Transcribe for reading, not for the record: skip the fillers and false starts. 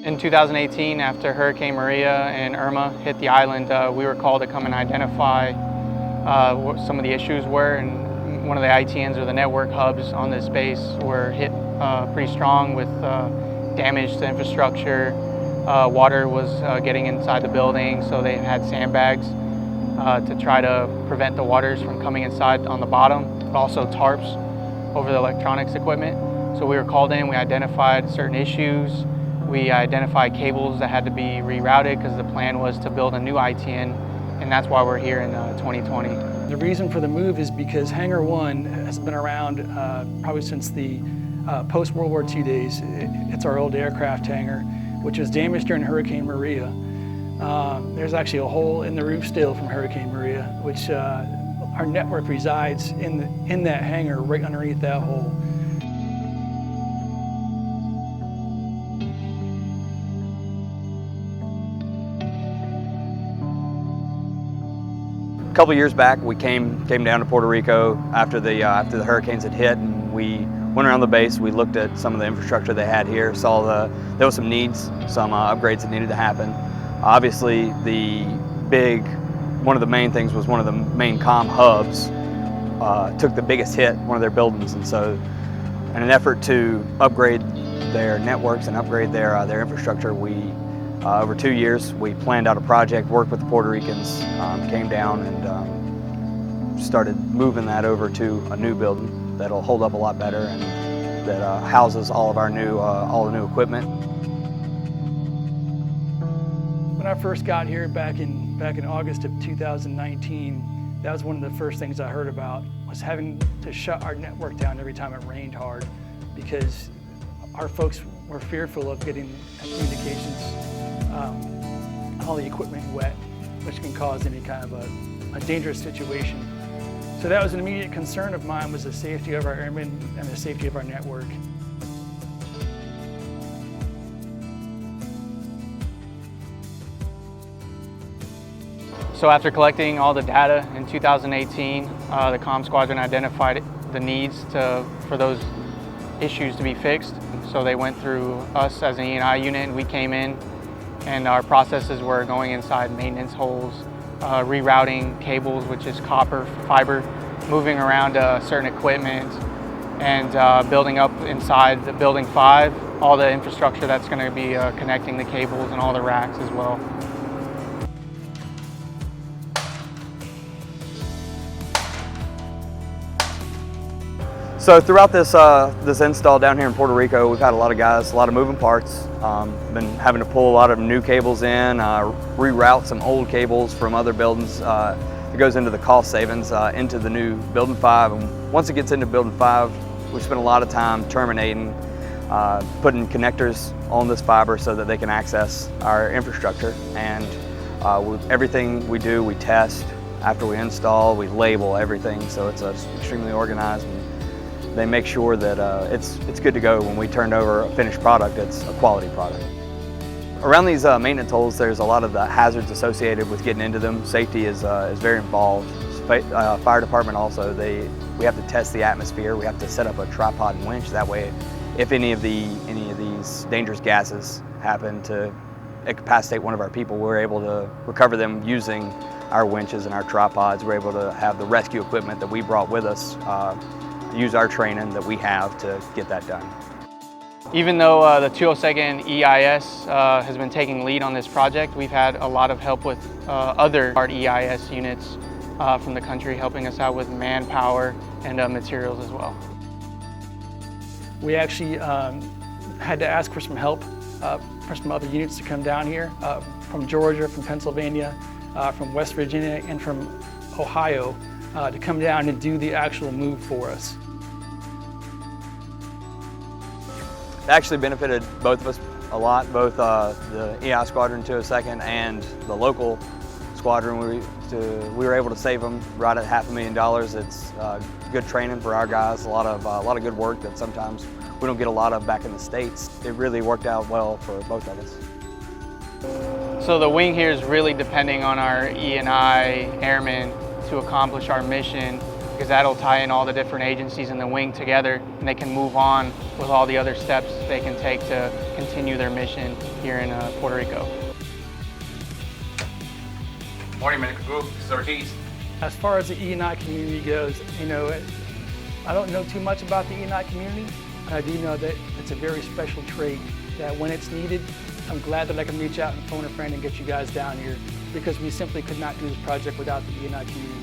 In 2018, after Hurricane Maria and Irma hit the island, we were called to come and identify what some of the issues were, and one of the ITNs, or the network hubs on this base, were hit pretty strong with damage to infrastructure. Water was getting inside the building, so they had sandbags to try to prevent the waters from coming inside on the bottom, but also tarps over the electronics equipment. So we were called in, we identified certain issues. We identified cables that had to be rerouted because the plan was to build a new ITN, and that's why we're here in 2020. The reason for the move is because Hangar 1 has been around probably since the post-World War II days. It's our old aircraft hangar, which was damaged during Hurricane Maria. There's actually a hole in the roof still from Hurricane Maria, which our network resides in that hangar right underneath that hole. A couple years back, we came down to Puerto Rico after the hurricanes had hit, and we went around the base. We looked at some of the infrastructure they had here, saw there was some needs, some upgrades that needed to happen. Obviously, one of the main things was one of the main comm hubs took the biggest hit, one of their buildings, and so in an effort to upgrade their networks and upgrade their infrastructure, over 2 years, we planned out a project, worked with the Puerto Ricans, came down and started moving that over to a new building that'll hold up a lot better and that houses all the new equipment. When I first got here back in August of 2019, that was one of the first things I heard about, was having to shut our network down every time it rained hard, because our folks were fearful of getting communications, all the equipment wet, which can cause any kind of a dangerous situation. So that was an immediate concern of mine, was the safety of our airmen and the safety of our network. So after collecting all the data in 2018, the comm squadron identified the needs for those issues to be fixed. So they went through us as an E&I unit, and we came in, and our processes were going inside maintenance holes, rerouting cables, which is copper fiber, moving around certain equipment, and building up inside the building 5, all the infrastructure that's going to be connecting the cables and all the racks as well. So throughout this install down here in Puerto Rico, we've had a lot of guys, a lot of moving parts. Been having to pull a lot of new cables in, reroute some old cables from other buildings. It goes into the cost savings into the new building 5. And once it gets into building 5, we spend a lot of time terminating, putting connectors on this fiber so that they can access our infrastructure. And everything we do, we test. After we install, we label everything, so it's extremely organized. They make sure that it's good to go. When we turn over a finished product, it's a quality product. Around these maintenance holes, there's a lot of the hazards associated with getting into them. Safety is very involved. Fire department also, we have to test the atmosphere. We have to set up a tripod and winch. That way, if any of these dangerous gases happen to incapacitate one of our people, we're able to recover them using our winches and our tripods. We're able to have the rescue equipment that we brought with us, use our training that we have to get that done. Even though the 202nd EIS has been taking lead on this project, we've had a lot of help with other EIS units from the country, helping us out with manpower and materials as well. We actually had to ask for some help for some other units to come down here, from Georgia, from Pennsylvania, from West Virginia, and from Ohio, to come down and do the actual move for us. It actually benefited both of us a lot, both the EI Squadron 202nd and the local squadron. We were able to save them right at $500,000. It's good training for our guys, a lot of good work that sometimes we don't get a lot of back in the States. It really worked out well for both of us. So the wing here is really depending on our E&I airmen to accomplish our mission, because that'll tie in all the different agencies in the wing together, and they can move on with all the other steps they can take to continue their mission here in Puerto Rico. Morning, Medical Group. This is Ortiz. As far as the E&I community goes, you know, I don't know too much about the E&I community, but I do know that it's a very special trait that when it's needed, I'm glad that I can reach out and phone a friend and get you guys down here, because we simply could not do this project without the E&I community.